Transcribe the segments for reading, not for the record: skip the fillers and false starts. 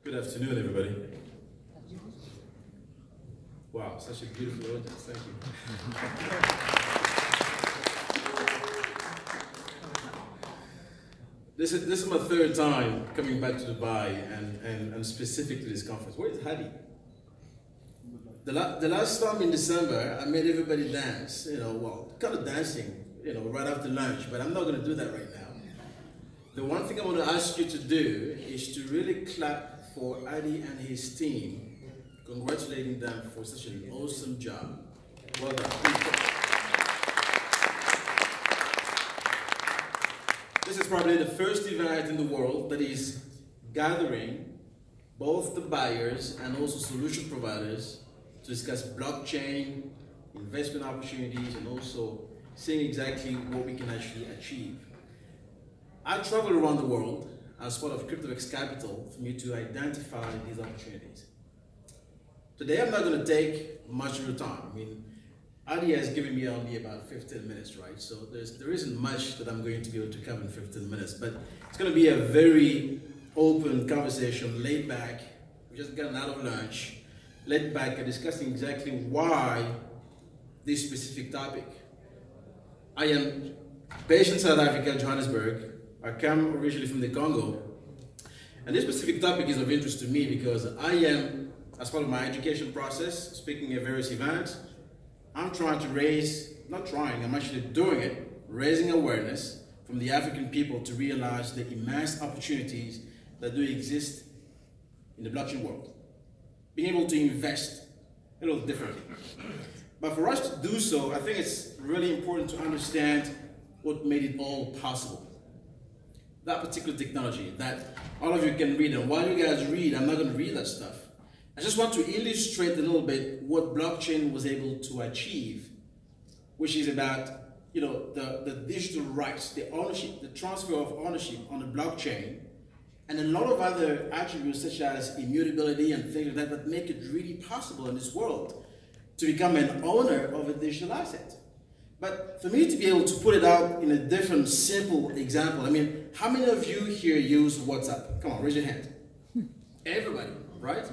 Good afternoon, everybody. Wow, such a beautiful audience. Thank you. This is my third time coming back to Dubai and specific to this conference. Where is Hadi? The last time in December, I made everybody dance. Kind of dancing, right after lunch. But I'm not going to do that right now. The one thing I want to ask you to do is to really clap for Hadi and his team, congratulating them for such an awesome job. Well done. This is probably the first event in the world that is gathering both the buyers and also solution providers to discuss blockchain, investment opportunities, and also seeing exactly what we can actually achieve. I travel around the world as part of CryptoX Capital for me to identify these opportunities. Today I'm not going to take much of your time. I mean, Hadi has given me only about 15 minutes, right? So there isn't much that I'm going to be able to cover in 15 minutes, but it's going to be a very open conversation, laid back. We just gotten out of lunch, laid back and discussing exactly why this specific topic. I am based in South Africa, Johannesburg. I come originally from the Congo, and this specific topic is of interest to me because I am, as part of my education process, speaking at various events, I'm trying to I'm actually doing it, raising awareness from the African people to realize the immense opportunities that do exist in the blockchain world. Being able to invest a little differently. But for us to do so, I think it's really important to understand what made it all possible. That particular technology that all of you can read, and while you guys read, I'm not going to read that stuff. I just want to illustrate a little bit what blockchain was able to achieve, which is about the digital rights, the ownership, the transfer of ownership on the blockchain, and a lot of other attributes such as immutability and things like that that make it really possible in this world to become an owner of a digital asset. But for me to be able to put it out in a different, simple example, I mean, how many of you here use WhatsApp? Come on, raise your hand. Everybody, right?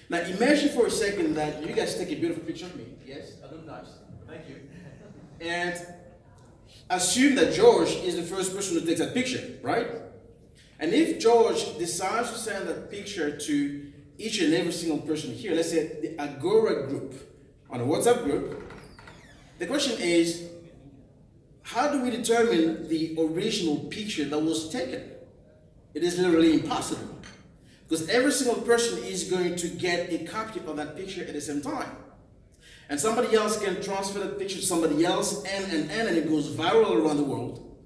Now imagine for a second that you guys take a beautiful picture of me. Yes, I look nice. Thank you. And assume that George is the first person who takes that picture, right? And if George decides to send that picture to each and every single person here, let's say the Agora group, on a WhatsApp group, the question is, how do we determine the original picture that was taken? It is literally impossible, because every single person is going to get a copy of that picture at the same time. And somebody else can transfer that picture to somebody else, and it goes viral around the world.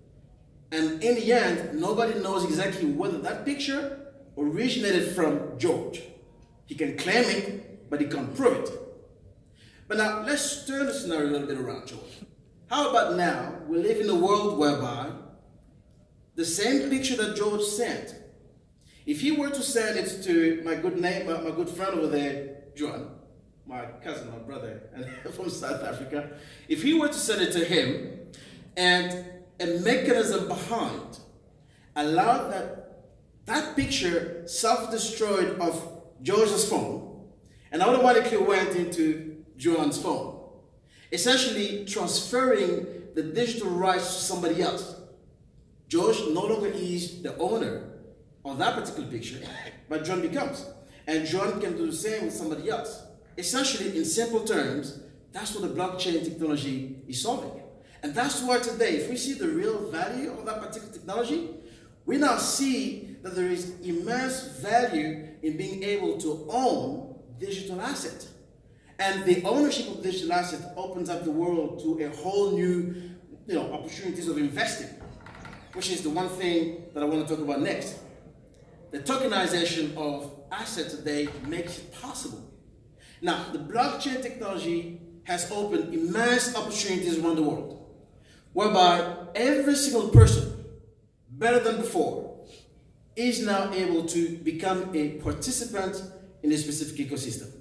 And in the end, nobody knows exactly whether that picture originated from George. He can claim it, but he can't prove it. But now, let's turn the scenario a little bit around, George. How about now, we live in a world whereby the same picture that George sent, if he were to send it to my good friend over there, John, my cousin, my brother, and from South Africa, if he were to send it to him, and a mechanism behind allowed that picture self-destroyed of George's phone, and automatically went into John's phone, essentially transferring the digital rights to somebody else. George no longer is the owner of that particular picture, but John becomes. And John can do the same with somebody else. Essentially, in simple terms, that's what the blockchain technology is solving. And that's why today, if we see the real value of that particular technology, we now see that there is immense value in being able to own digital assets. And the ownership of digital assets opens up the world to a whole new opportunities of investing, which is the one thing that I want to talk about next. The tokenization of assets today makes it possible. Now, the blockchain technology has opened immense opportunities around the world, whereby every single person, better than before, is now able to become a participant in a specific ecosystem.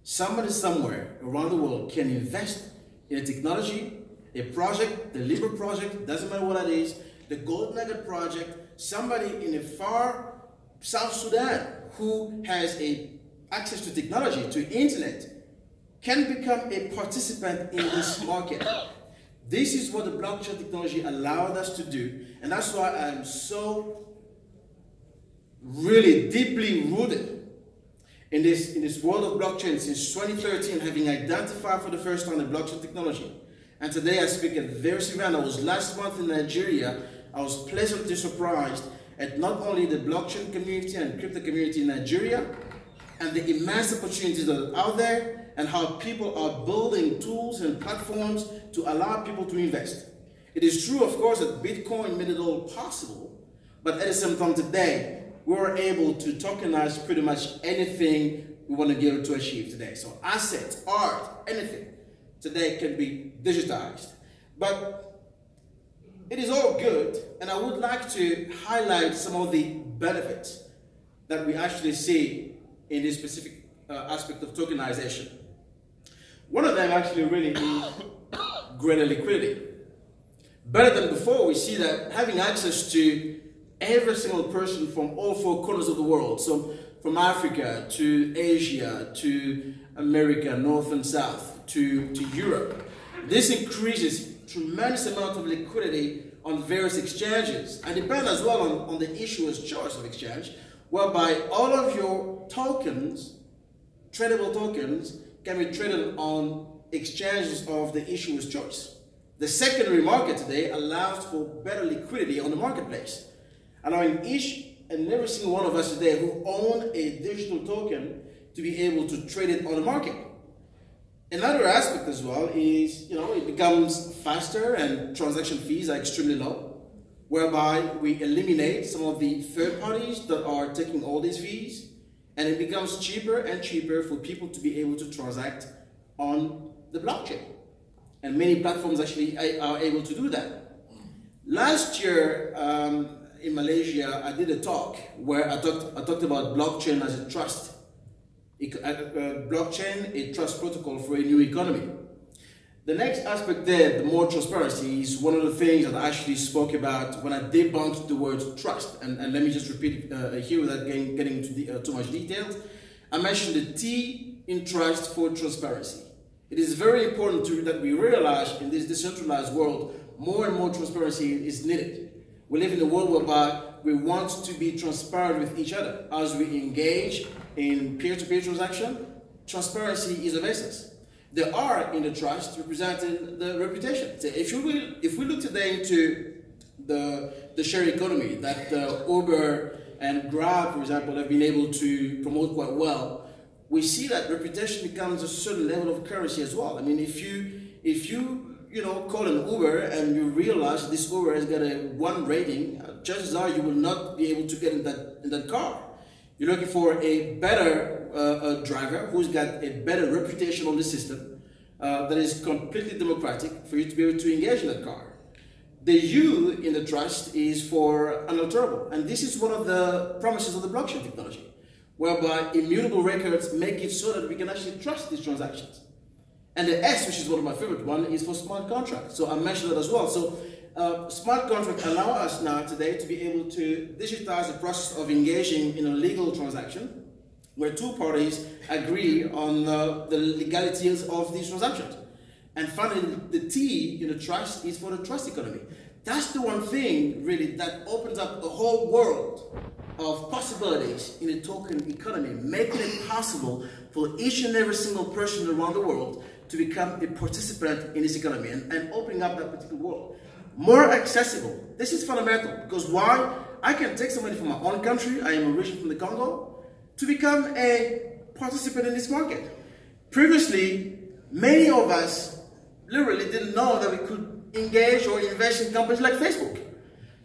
Somebody somewhere around the world can invest in a technology, a project, the Libra project, doesn't matter what that is, the Gold Nugget project, somebody in a far South Sudan who has access to technology, to internet, can become a participant in this market. This is what the blockchain technology allowed us to do, and that's why I'm so really deeply rooted in this world of blockchain since 2013, having identified for the first time the blockchain technology. And today I speak at various events. I was last month in Nigeria. I was pleasantly surprised at not only the blockchain community and crypto community in Nigeria, and the immense opportunities that are out there, and how people are building tools and platforms to allow people to invest. It is true, of course, that Bitcoin made it all possible, but at the same time today, we were able to tokenize pretty much anything we want to be able to achieve today. So assets, art, anything today can be digitized. But it is all good, and I would like to highlight some of the benefits that we actually see in this specific aspect of tokenization. One of them actually really is greater liquidity. Better than before, we see that having access to every single person from all four corners of the world, so from Africa to Asia to America, North and South to Europe, this increases tremendous amount of liquidity on various exchanges, and depend as well on the issuer's choice of exchange, whereby all of your tokens, tradable tokens, can be traded on exchanges of the issuer's choice. The secondary market today allows for better liquidity on the marketplace, allowing each and every single one of us today who own a digital token to be able to trade it on the market. Another aspect as well is, it becomes faster and transaction fees are extremely low, whereby we eliminate some of the third parties that are taking all these fees, and it becomes cheaper and cheaper for people to be able to transact on the blockchain. And many platforms actually are able to do that. Last year in Malaysia, I did a talk where I talked about blockchain as a trust. Blockchain, a trust protocol for a new economy. The next aspect there, the more transparency, is one of the things that I actually spoke about when I debunked the word trust. And let me just repeat here without getting into too much details. I mentioned the T in trust for transparency. It is very important that we realize in this decentralized world, more and more transparency is needed. We live in a world whereby we want to be transparent with each other. As we engage in peer-to-peer transaction, transparency is of essence. The R in the trust representing the reputation. So if we look today into the shared economy that Uber and Grab, for example, have been able to promote quite well, we see that reputation becomes a certain level of currency as well. I mean, if you call an Uber and you realize this Uber has got a 1 rating, chances are you will not be able to get in that car. You're looking for a better driver who's got a better reputation on the system that is completely democratic for you to be able to engage in that car. The U in the trust is for unalterable, and this is one of the promises of the blockchain technology, whereby immutable records make it so that we can actually trust these transactions. And the S, which is one of my favorite ones, is for smart contracts. So I mentioned that as well. So smart contracts allow us now today to be able to digitize the process of engaging in a legal transaction where two parties agree on the legalities of these transactions. And finally, the T in the trust is for the trust economy. That's the one thing, really, that opens up the whole world of possibilities in the token economy, making it possible for each and every single person around the world to become a participant in this economy and opening up that particular world. More accessible. This is fundamental, because why? I can take somebody from my own country, I am originally from the Congo, to become a participant in this market. Previously, many of us literally didn't know that we could engage or invest in companies like Facebook.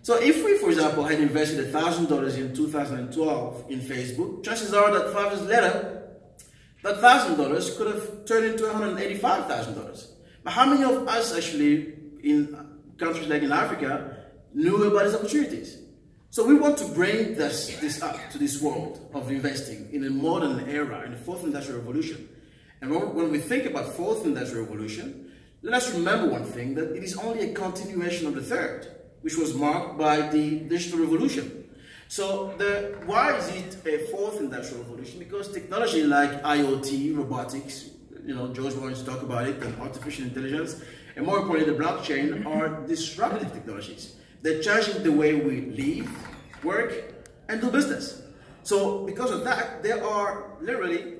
So if we, for example, had invested $1,000 in 2012 in Facebook, chances are that 5 years later, that $1,000 could have turned into $185,000. But how many of us actually in countries like in Africa knew about these opportunities? So we want to bring this up to this world of investing in a modern era, in the 4th Industrial Revolution. And when we think about 4th Industrial Revolution, let us remember one thing, that it is only a continuation of the 3rd, which was marked by the Digital Revolution. So why is it a fourth industrial revolution? Because technology like IoT, robotics, George wants to talk about it, and artificial intelligence, and more importantly, the blockchain are disruptive technologies. They're changing the way we live, work, and do business. So because of that, they are literally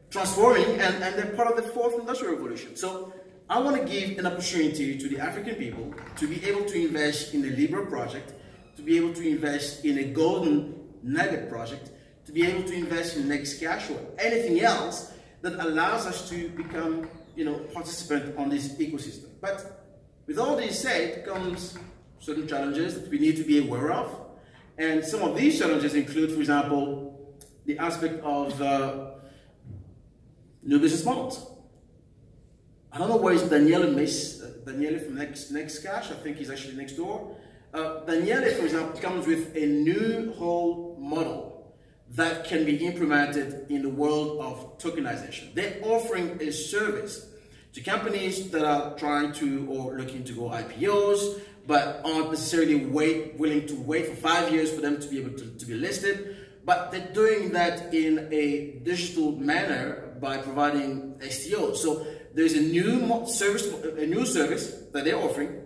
transforming, and they're part of the fourth industrial revolution. So I want to give an opportunity to the African people to be able to invest in a Libra project, to be able to invest in a golden nugget project, to be able to invest in Nextcash or anything else that allows us to become, participant on this ecosystem. But with all this said comes certain challenges that we need to be aware of. And some of these challenges include, for example, the aspect of new business models. I don't know where is Daniele Daniele from Nextcash, I think he's actually next door. Daniele, for example, comes with a new whole model that can be implemented in the world of tokenization. They're offering a service to companies that are trying to or looking to go IPOs, but aren't necessarily willing to wait for 5 years for them to be able to be listed. But they're doing that in a digital manner by providing STOs. So there's a new service that they're offering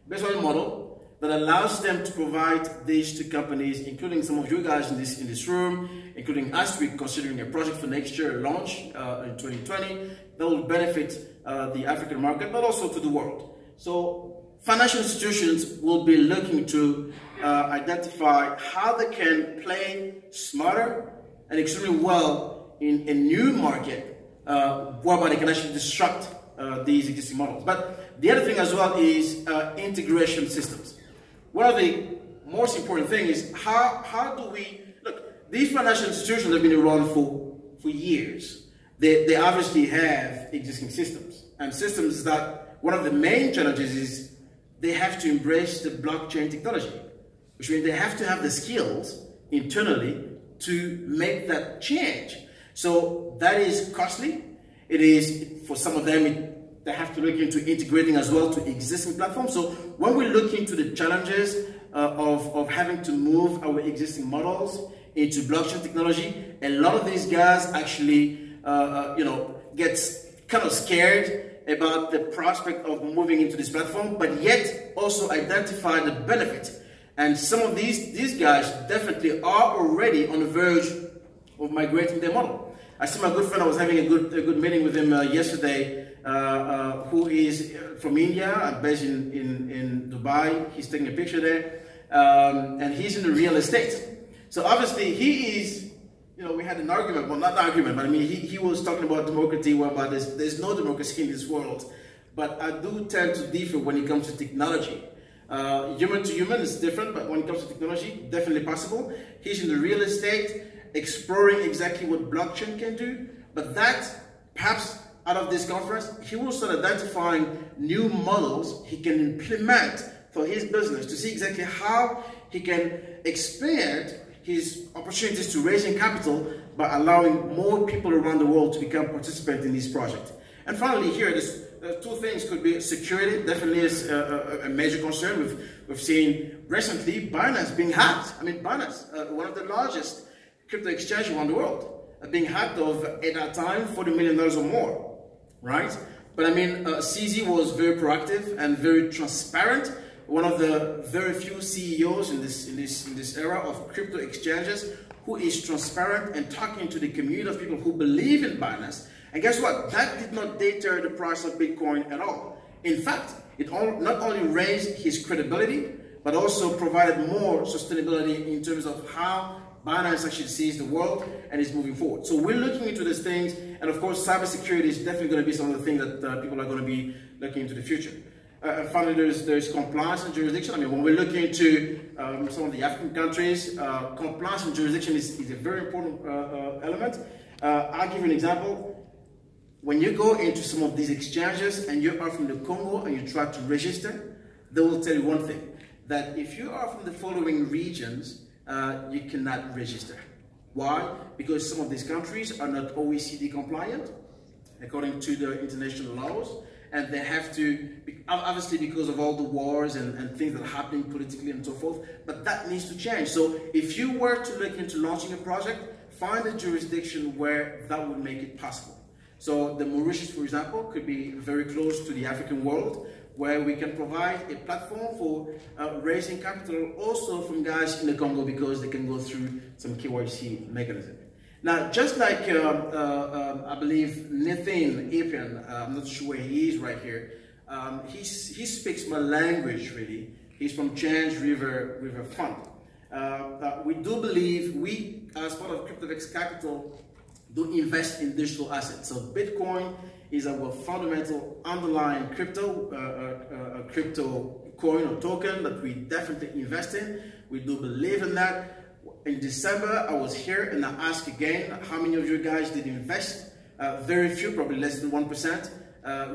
based on a model that allows them to provide these to companies, including some of you guys in this room, including us. We're considering a project for next year launch in 2020 that will benefit the African market, but also to the world. So financial institutions will be looking to identify how they can play smarter and extremely well in a new market whereby they can actually disrupt these existing models. But the other thing as well is integration systems. One of the most important things is how do we, look, these financial institutions have been around for years. They obviously have existing systems, and systems that one of the main challenges is they have to embrace the blockchain technology, which means they have to have the skills internally to make that change. So that is costly. It is, for some of them, they have to look into integrating as well to existing platforms. So when we look into the challenges of having to move our existing models into blockchain technology, a lot of these guys actually, gets kind of scared about the prospect of moving into this platform, but yet also identify the benefit. And some of these guys definitely are already on the verge of migrating their model. I see my good friend, I was having a good meeting with him yesterday, who is from India, based in Dubai. He's taking a picture there, and he's in the real estate. So obviously he is, we had an argument, well, not an argument, but I mean, he was talking about democracy, whereby there's no democracy in this world. But I do tend to differ when it comes to technology. Human to human is different, but when it comes to technology, definitely possible. He's in the real estate, exploring exactly what blockchain can do, but that, perhaps out of this conference, he will start identifying new models he can implement for his business to see exactly how he can expand his opportunities to raising capital by allowing more people around the world to become participants in this project. And finally here, two things could be security, definitely is a major concern. We've seen recently Binance being hacked. I mean, Binance, one of the largest crypto exchange around the world, being hacked of, at that time, $40 million or more, right? But I mean, CZ was very proactive and very transparent. One of the very few CEOs in this era of crypto exchanges who is transparent and talking to the community of people who believe in Binance. And guess what? That did not deter the price of Bitcoin at all. In fact, it not only raised his credibility, but also provided more sustainability in terms of how Binance actually sees the world and is moving forward. So we're looking into these things, and of course, cybersecurity is definitely going to be some of the things that people are going to be looking into the future. And finally, there's compliance and jurisdiction. I mean, when we're looking into some of the African countries, compliance and jurisdiction is a very important element. I'll give you an example. When you go into some of these exchanges and you are from the Congo and you try to register, they will tell you one thing, that if you are from the following regions, you cannot register. Why? Because some of these countries are not OECD compliant, according to the international laws. and they have to, obviously because of all the wars and things that are happening politically and so forth, but that needs to change. So if you were to look into launching a project, find a jurisdiction where that would make it possible. So the Mauritius, for example, could be very close to the African world, where we can provide a platform for raising capital also from guys in the Congo, because they can go through some KYC mechanism. Now, just like I believe Nathan Appian, I'm not sure where he is right here, he speaks my language really. He's from Change River Fund. We do believe, we as part of CryptoVex Capital do invest in digital assets. So Bitcoin is our fundamental underlying crypto coin or token that we definitely invest in. We do believe in that. In December, I was here and I asked again, how many of you guys did invest? Very few, probably less than 1%,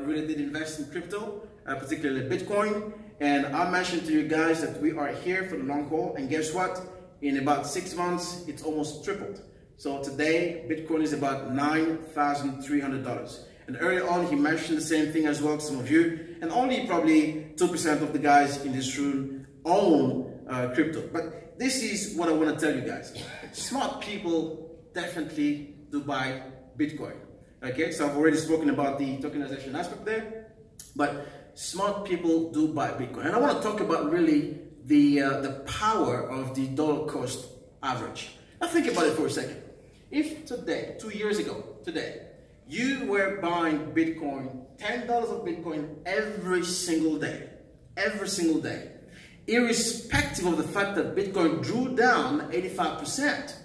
really did invest in crypto, particularly Bitcoin. And I mentioned to you guys that we are here for the long haul. And guess what? In about 6 months, it's almost tripled. So today, Bitcoin is about $9,300. And earlier on, he mentioned the same thing as well to some of you. And only probably 2% of the guys in this room own crypto. But this is what I want to tell you guys. Smart people definitely do buy Bitcoin. Okay, so I've already spoken about the tokenization aspect there. But smart people do buy Bitcoin. And I want to talk about really the power of the dollar cost average. Now think about it for a second. If today, 2 years ago, today, you were buying Bitcoin, $10 of Bitcoin every single day, irrespective of the fact that Bitcoin drew down 85%,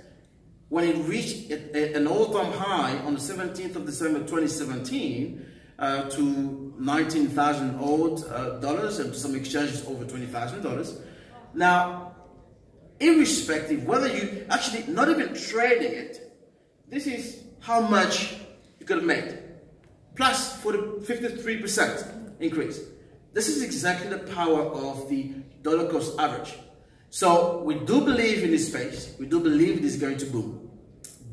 when it reached an all-time high on the 17th of December 2017 to $19,000 odd dollars, and to some exchanges over $20,000. Now, irrespective whether you actually not even trading it, this is how much you could have made, plus for the 53% increase. This is exactly the power of the dollar cost average. So we do believe in this space. We do believe it is going to boom.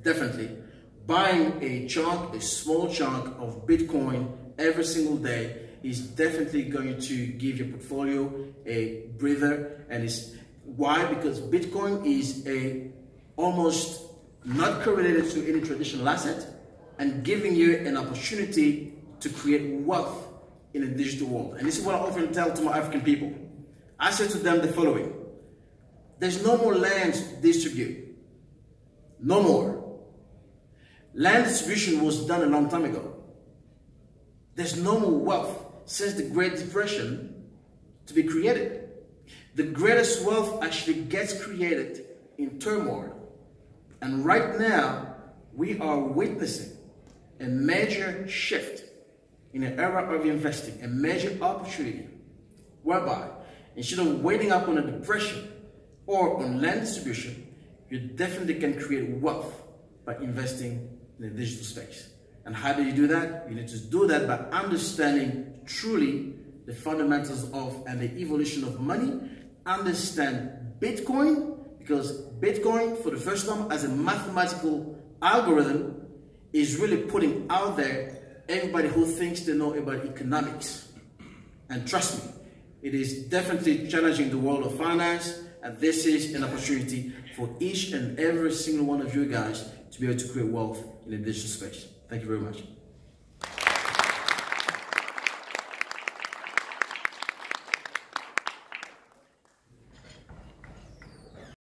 Definitely. Buying a chunk, a small chunk of Bitcoin every single day is definitely going to give your portfolio a breather. And it's why? Because Bitcoin is almost not correlated to any traditional asset, and giving you an opportunity to create wealth in a digital world. And this is what I often tell to my African people. I say to them the following: there's no more land to distribute. No more. Land distribution was done a long time ago. There's no more wealth since the Great Depression to be created. The greatest wealth actually gets created in turmoil. And right now, we are witnessing a major shift in an era of investing, a major opportunity, whereby instead of waiting up on a depression or on land distribution, you definitely can create wealth by investing in the digital space. And how do you do that? You need to do that by understanding truly the fundamentals of and the evolution of money. Understand Bitcoin, because Bitcoin, for the first time, as a mathematical algorithm, is really putting out there everybody who thinks they know about economics. And trust me, it is definitely challenging the world of finance, and this is an opportunity for each and every single one of you guys to be able to create wealth in the digital space. Thank you very much.